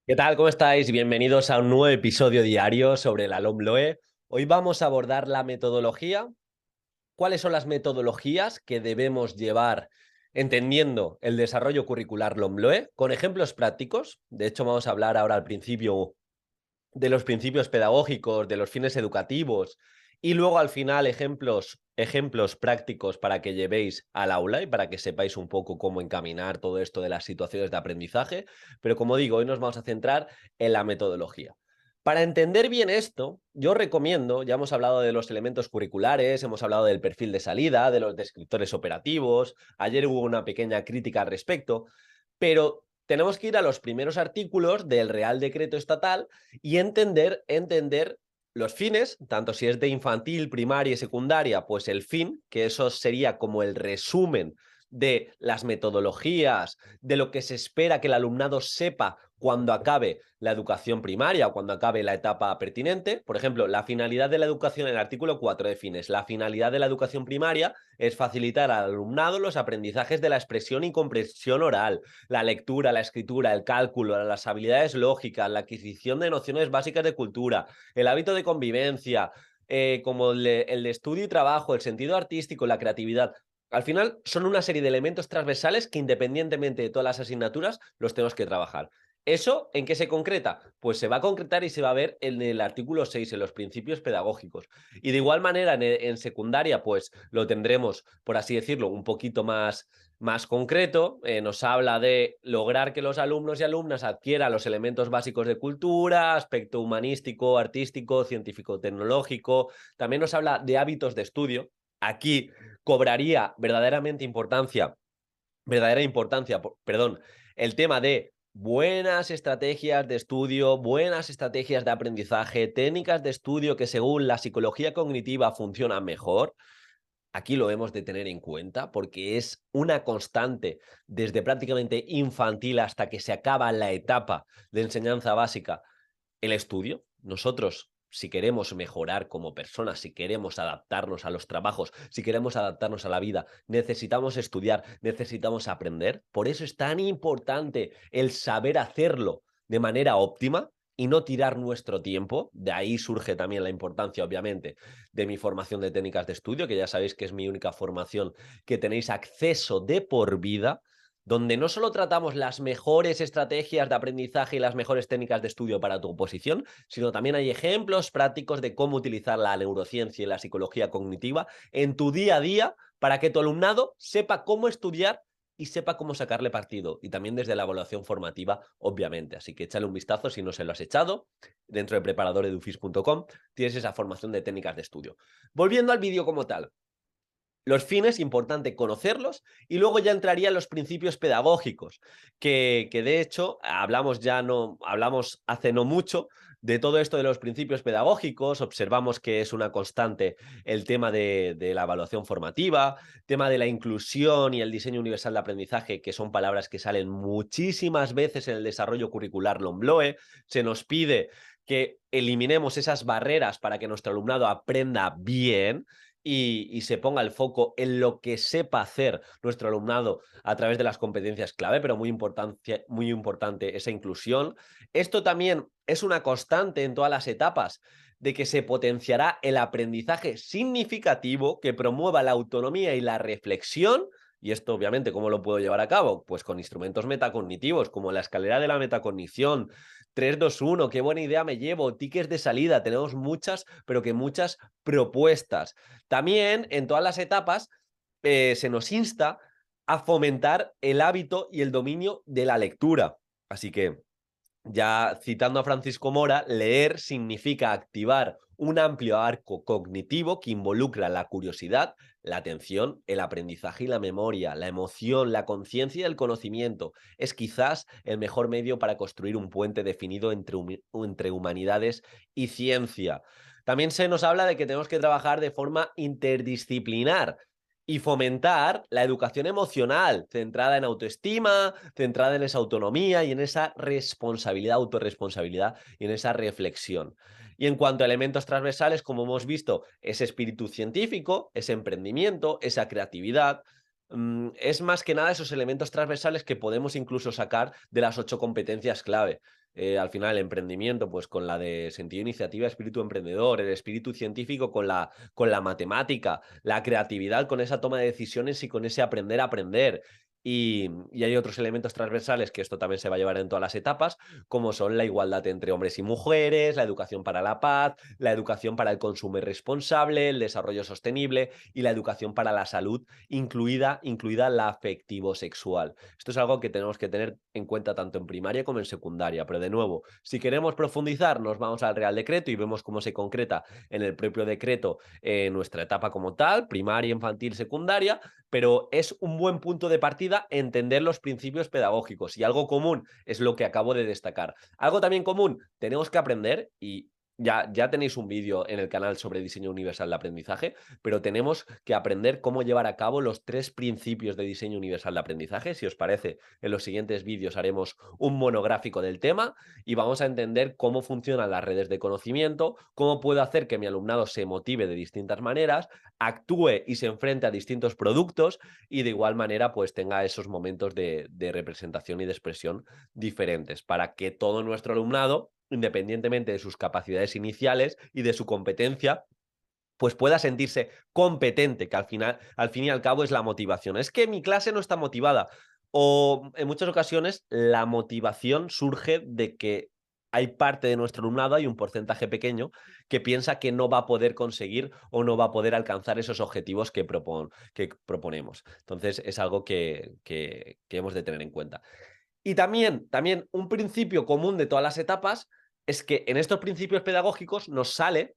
¿Qué tal? ¿Cómo estáis? Bienvenidos a un nuevo episodio diario sobre la LOMLOE. Hoy vamos a abordar la metodología. ¿Cuáles son las metodologías que debemos llevar entendiendo el desarrollo curricular LOMLOE? Con ejemplos prácticos. De hecho, vamos a hablar ahora al principio de los principios pedagógicos, de los fines educativos y luego al final ejemplos prácticos para que llevéis al aula y para que sepáis un poco cómo encaminar todo esto de las situaciones de aprendizaje. Pero como digo, hoy nos vamos a centrar en la metodología. Para entender bien esto, yo recomiendo, ya hemos hablado de los elementos curriculares, hemos hablado del perfil de salida, de los descriptores operativos, ayer hubo una pequeña crítica al respecto, pero tenemos que ir a los primeros artículos del Real Decreto Estatal y entender los fines, tanto si es de infantil, primaria y secundaria, pues el fin, que eso sería como el resumen de las metodologías, de lo que se espera que el alumnado sepa cuando acabe la educación primaria o cuando acabe la etapa pertinente. Por ejemplo, la finalidad de la educación en el artículo 4 define: la finalidad de la educación primaria es facilitar al alumnado los aprendizajes de la expresión y comprensión oral, la lectura, la escritura, el cálculo, las habilidades lógicas, la adquisición de nociones básicas de cultura, el hábito de convivencia, como el de estudio y trabajo, el sentido artístico, la creatividad. Al final son una serie de elementos transversales que, independientemente de todas las asignaturas, los tenemos que trabajar. ¿Eso en qué se concreta? Pues se va a concretar y se va a ver en el artículo 6, en los principios pedagógicos. Y de igual manera en secundaria, pues lo tendremos, por así decirlo, un poquito más concreto. Nos habla de lograr que los alumnos y alumnas adquieran los elementos básicos de cultura, aspecto humanístico, artístico, científico-tecnológico. También nos habla de hábitos de estudio. Aquí cobraría verdadera importancia, perdón, el tema de buenas estrategias de estudio, buenas estrategias de aprendizaje, técnicas de estudio que según la psicología cognitiva funcionan mejor. Aquí lo hemos de tener en cuenta porque es una constante desde prácticamente infantil hasta que se acaba la etapa de enseñanza básica, el estudio. Nosotros, si queremos mejorar como personas, si queremos adaptarnos a los trabajos, si queremos adaptarnos a la vida, necesitamos estudiar, necesitamos aprender. Por eso es tan importante el saber hacerlo de manera óptima y no tirar nuestro tiempo. De ahí surge también la importancia, obviamente, de mi formación de técnicas de estudio, que ya sabéis que es mi única formación que tenéis acceso de por vida, donde no solo tratamos las mejores estrategias de aprendizaje y las mejores técnicas de estudio para tu oposición, sino también hay ejemplos prácticos de cómo utilizar la neurociencia y la psicología cognitiva en tu día a día para que tu alumnado sepa cómo estudiar y sepa cómo sacarle partido. Y también desde la evaluación formativa, obviamente. Así que échale un vistazo si no se lo has echado. Dentro de preparadoredufis.com tienes esa formación de técnicas de estudio. Volviendo al vídeo como tal. Los fines, importante conocerlos, y luego ya entrarían los principios pedagógicos, que de hecho hablamos hace no mucho de todo esto de los principios pedagógicos. Observamos que es una constante el tema de la evaluación formativa, tema de la inclusión y el diseño universal de aprendizaje, que son palabras que salen muchísimas veces en el desarrollo curricular LOMLOE. Se nos pide que eliminemos esas barreras para que nuestro alumnado aprenda bien y se ponga el foco en lo que sepa hacer nuestro alumnado a través de las competencias clave, pero muy importante esa inclusión. Esto también es una constante en todas las etapas, de que se potenciará el aprendizaje significativo que promueva la autonomía y la reflexión. Y esto, obviamente, ¿cómo lo puedo llevar a cabo? Pues con instrumentos metacognitivos, como la escalera de la metacognición, 3-2-1, qué buena idea me llevo, tickets de salida, tenemos muchas, pero que muchas propuestas. También en todas las etapas se nos insta a fomentar el hábito y el dominio de la lectura. Así que, ya citando a Francisco Mora, leer significa activar un amplio arco cognitivo que involucra la curiosidad, la atención, el aprendizaje y la memoria, la emoción, la conciencia y el conocimiento. Es quizás el mejor medio para construir un puente definido entre humanidades y ciencia. También se nos habla de que tenemos que trabajar de forma interdisciplinar y fomentar la educación emocional, centrada en autoestima, centrada en esa autonomía y en esa responsabilidad, autorresponsabilidad y en esa reflexión. Y en cuanto a elementos transversales, como hemos visto, ese espíritu científico, ese emprendimiento, esa creatividad, es más que nada esos elementos transversales que podemos incluso sacar de las 8 competencias clave. al final el emprendimiento pues con la de sentido de iniciativa, espíritu emprendedor, el espíritu científico con la matemática, la creatividad con esa toma de decisiones y con ese aprender a aprender. Y hay otros elementos transversales que esto también se va a llevar en todas las etapas, como son la igualdad entre hombres y mujeres, la educación para la paz, la educación para el consumo responsable, el desarrollo sostenible y la educación para la salud, incluida la afectivo-sexual. Esto es algo que tenemos que tener en cuenta tanto en primaria como en secundaria, pero de nuevo, si queremos profundizar, nos vamos al Real Decreto y vemos cómo se concreta en el propio decreto nuestra etapa como tal, primaria, infantil, secundaria, pero es un buen punto de partida entender los principios pedagógicos y algo común es lo que acabo de destacar. Algo también común, tenemos que aprender y ya tenéis un vídeo en el canal sobre diseño universal de aprendizaje, pero tenemos que aprender cómo llevar a cabo los 3 principios de diseño universal de aprendizaje. Si os parece, en los siguientes vídeos haremos un monográfico del tema y vamos a entender cómo funcionan las redes de conocimiento, cómo puedo hacer que mi alumnado se motive de distintas maneras, actúe y se enfrente a distintos productos y de igual manera pues tenga esos momentos de representación y de expresión diferentes para que todo nuestro alumnado, independientemente de sus capacidades iniciales y de su competencia, pues pueda sentirse competente, que al fin y al cabo es la motivación. Es que mi clase no está motivada. O en muchas ocasiones la motivación surge de que hay parte de nuestro alumnado, hay un porcentaje pequeño, que piensa que no va a poder conseguir o no va a poder alcanzar esos objetivos que proponemos. Entonces es algo que hemos de tener en cuenta. Y también un principio común de todas las etapas es que en estos principios pedagógicos nos sale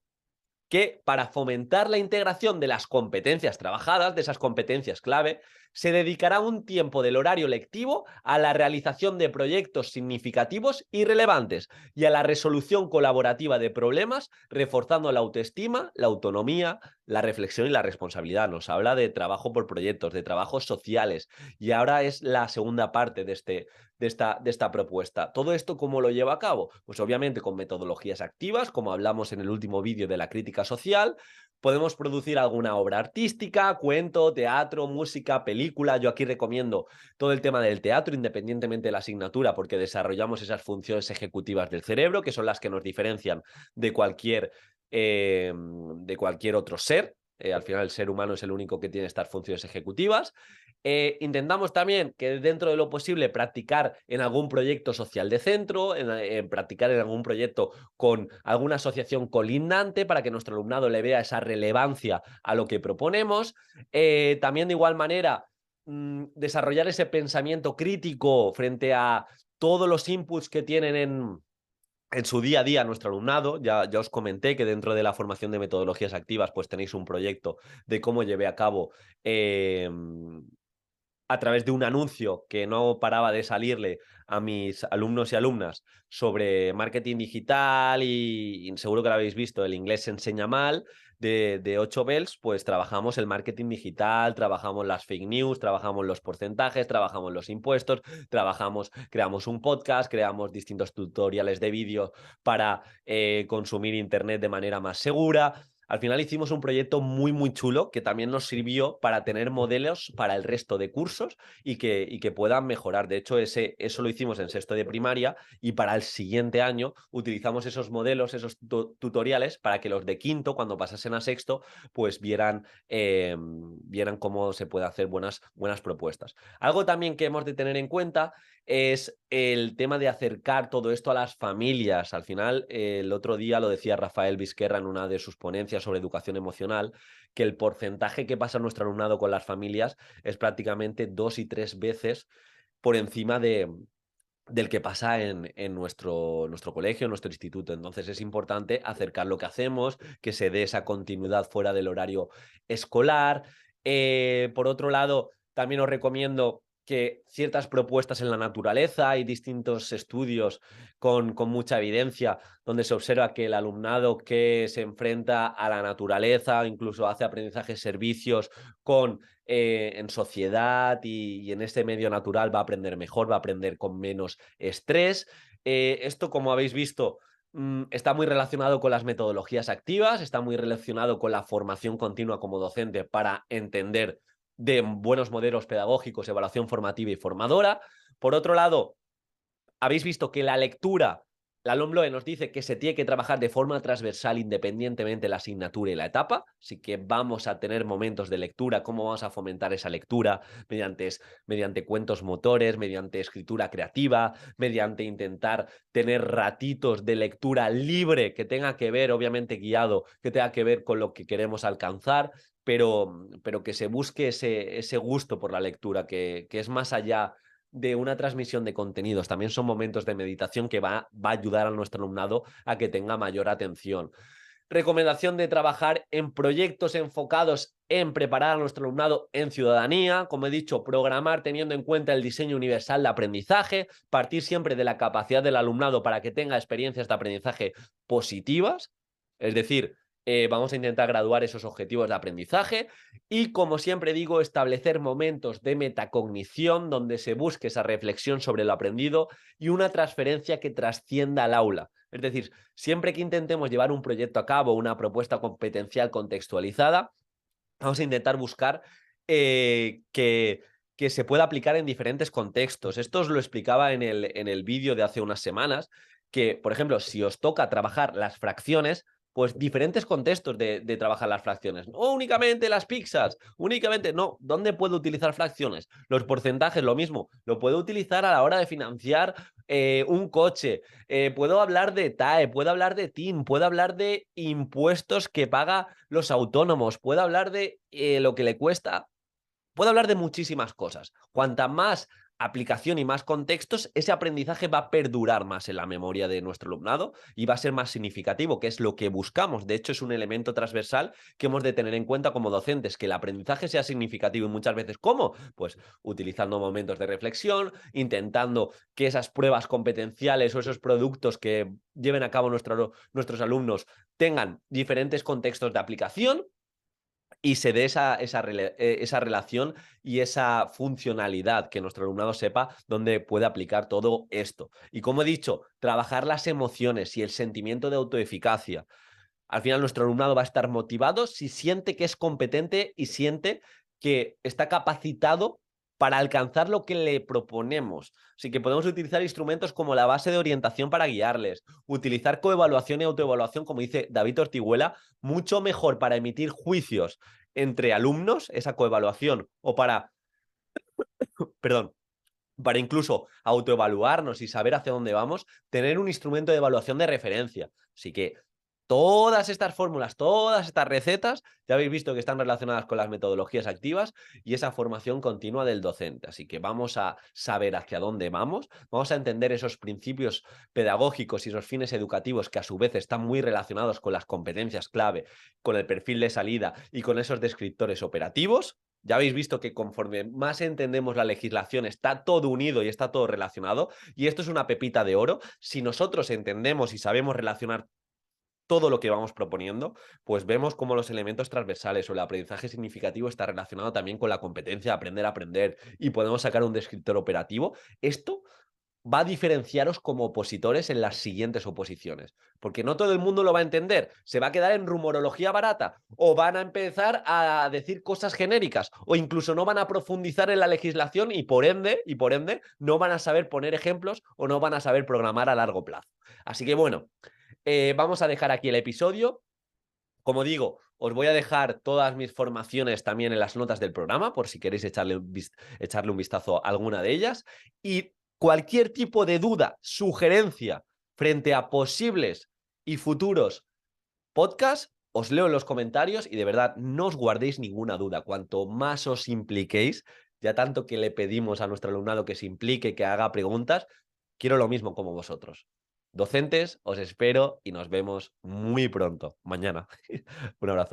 que para fomentar la integración de las competencias trabajadas, de esas competencias clave, se dedicará un tiempo del horario lectivo a la realización de proyectos significativos y relevantes y a la resolución colaborativa de problemas, reforzando la autoestima, la autonomía, la reflexión y la responsabilidad. Nos habla de trabajo por proyectos, de trabajos sociales, y ahora es la segunda parte de esta propuesta. ¿Todo esto cómo lo lleva a cabo? Pues obviamente con metodologías activas, como hablamos en el último vídeo de la crítica social. Podemos producir alguna obra artística, cuento, teatro, música, película. Yo aquí recomiendo todo el tema del teatro, independientemente de la asignatura, porque desarrollamos esas funciones ejecutivas del cerebro, que son las que nos diferencian de cualquier otro ser. Al final el ser humano es el único que tiene estas funciones ejecutivas. Intentamos también que dentro de lo posible practicar en algún proyecto social de centro, en practicar en algún proyecto con alguna asociación colindante para que nuestro alumnado le vea esa relevancia a lo que proponemos. También de igual manera desarrollar ese pensamiento crítico frente a todos los inputs que tienen en su día a día nuestro alumnado. Ya os comenté que dentro de la formación de metodologías activas pues tenéis un proyecto de cómo llevé a cabo a través de un anuncio que no paraba de salirle a mis alumnos y alumnas sobre marketing digital y seguro que lo habéis visto, el inglés se enseña mal, de 8 bells, pues trabajamos el marketing digital, trabajamos las fake news, trabajamos los porcentajes, trabajamos los impuestos, creamos un podcast, creamos distintos tutoriales de vídeo para consumir internet de manera más segura. Al final hicimos un proyecto muy chulo que también nos sirvió para tener modelos para el resto de cursos y que puedan mejorar. De hecho, eso lo hicimos en sexto de primaria y para el siguiente año utilizamos esos modelos, esos tutoriales para que los de quinto, cuando pasasen a sexto, pues vieran cómo se puede hacer buenas propuestas. Algo también que hemos de tener en cuenta es el tema de acercar todo esto a las familias. Al final, el otro día lo decía Rafael Vizquerra en una de sus ponencias sobre educación emocional, que el porcentaje que pasa nuestro alumnado con las familias es prácticamente 2 y 3 veces por encima del que pasa en nuestro colegio, en nuestro instituto. Entonces es importante acercar lo que hacemos, que se dé esa continuidad fuera del horario escolar. Por otro lado, también os recomiendo que ciertas propuestas en la naturaleza, hay distintos estudios con mucha evidencia donde se observa que el alumnado que se enfrenta a la naturaleza, incluso hace aprendizajes servicios en sociedad y en este medio natural, va a aprender mejor, va a aprender con menos estrés. Esto, como habéis visto, está muy relacionado con las metodologías activas, está muy relacionado con la formación continua como docente para entender de buenos modelos pedagógicos, evaluación formativa y formadora. Por otro lado, habéis visto que la lectura La LOMLOE nos dice que se tiene que trabajar de forma transversal independientemente de la asignatura y la etapa, así que vamos a tener momentos de lectura, cómo vamos a fomentar esa lectura mediante cuentos motores, mediante escritura creativa, mediante intentar tener ratitos de lectura libre que tenga que ver, obviamente guiado, que tenga que ver con lo que queremos alcanzar, pero que se busque ese gusto por la lectura, que es más allá de una transmisión de contenidos. También son momentos de meditación que va a ayudar a nuestro alumnado a que tenga mayor atención. Recomendación de trabajar en proyectos enfocados en preparar a nuestro alumnado en ciudadanía. Como he dicho, programar teniendo en cuenta el diseño universal de aprendizaje, partir siempre de la capacidad del alumnado para que tenga experiencias de aprendizaje positivas, es decir, vamos a intentar graduar esos objetivos de aprendizaje y, como siempre digo, establecer momentos de metacognición donde se busque esa reflexión sobre lo aprendido y una transferencia que trascienda al aula. Es decir, siempre que intentemos llevar un proyecto a cabo, una propuesta competencial contextualizada, vamos a intentar buscar que se pueda aplicar en diferentes contextos. Esto os lo explicaba en el vídeo de hace unas semanas, que, por ejemplo, si os toca trabajar las fracciones, pues diferentes contextos de trabajar las fracciones. No únicamente las pizzas, únicamente, no. ¿Dónde puedo utilizar fracciones? Los porcentajes, lo mismo. Lo puedo utilizar a la hora de financiar un coche. Puedo hablar de TAE, puedo hablar de TIN, puedo hablar de impuestos que paga los autónomos, puedo hablar de lo que le cuesta. Puedo hablar de muchísimas cosas. Cuanta más aplicación y más contextos, ese aprendizaje va a perdurar más en la memoria de nuestro alumnado y va a ser más significativo, que es lo que buscamos. De hecho, es un elemento transversal que hemos de tener en cuenta como docentes, que el aprendizaje sea significativo y muchas veces, ¿cómo? Pues utilizando momentos de reflexión, intentando que esas pruebas competenciales o esos productos que lleven a cabo nuestros alumnos tengan diferentes contextos de aplicación y se dé esa relación y esa funcionalidad, que nuestro alumnado sepa dónde puede aplicar todo esto. Y como he dicho, trabajar las emociones y el sentimiento de autoeficacia. Al final nuestro alumnado va a estar motivado si siente que es competente y siente que está capacitado para alcanzar lo que le proponemos. Así que podemos utilizar instrumentos como la base de orientación para guiarles, utilizar coevaluación y autoevaluación, como dice David Ortiguela, mucho mejor para emitir juicios entre alumnos, esa coevaluación, o perdón, para incluso autoevaluarnos y saber hacia dónde vamos, tener un instrumento de evaluación de referencia. Así que todas estas fórmulas, todas estas recetas, ya habéis visto que están relacionadas con las metodologías activas y esa formación continua del docente. Así que vamos a saber hacia dónde vamos a entender esos principios pedagógicos y esos fines educativos que a su vez están muy relacionados con las competencias clave, con el perfil de salida y con esos descriptores operativos. Ya habéis visto que conforme más entendemos la legislación está todo unido y está todo relacionado, y esto es una pepita de oro. Si nosotros entendemos y sabemos relacionar todo lo que vamos proponiendo, pues vemos cómo los elementos transversales o el aprendizaje significativo está relacionado también con la competencia de aprender a aprender y podemos sacar un descriptor operativo. Esto va a diferenciaros como opositores en las siguientes oposiciones, porque no todo el mundo lo va a entender, se va a quedar en rumorología barata, o van a empezar a decir cosas genéricas, o incluso no van a profundizar en la legislación y por ende, no van a saber poner ejemplos o no van a saber programar a largo plazo. Así que bueno, vamos a dejar aquí el episodio. Como digo, os voy a dejar todas mis formaciones también en las notas del programa, por si queréis echarle un vistazo a alguna de ellas. Y cualquier tipo de duda, sugerencia frente a posibles y futuros podcasts, os leo en los comentarios y de verdad no os guardéis ninguna duda. Cuanto más os impliquéis, ya tanto que le pedimos a nuestro alumnado que se implique, que haga preguntas, quiero lo mismo como vosotros. Docentes, os espero y nos vemos muy pronto, mañana. Un abrazo.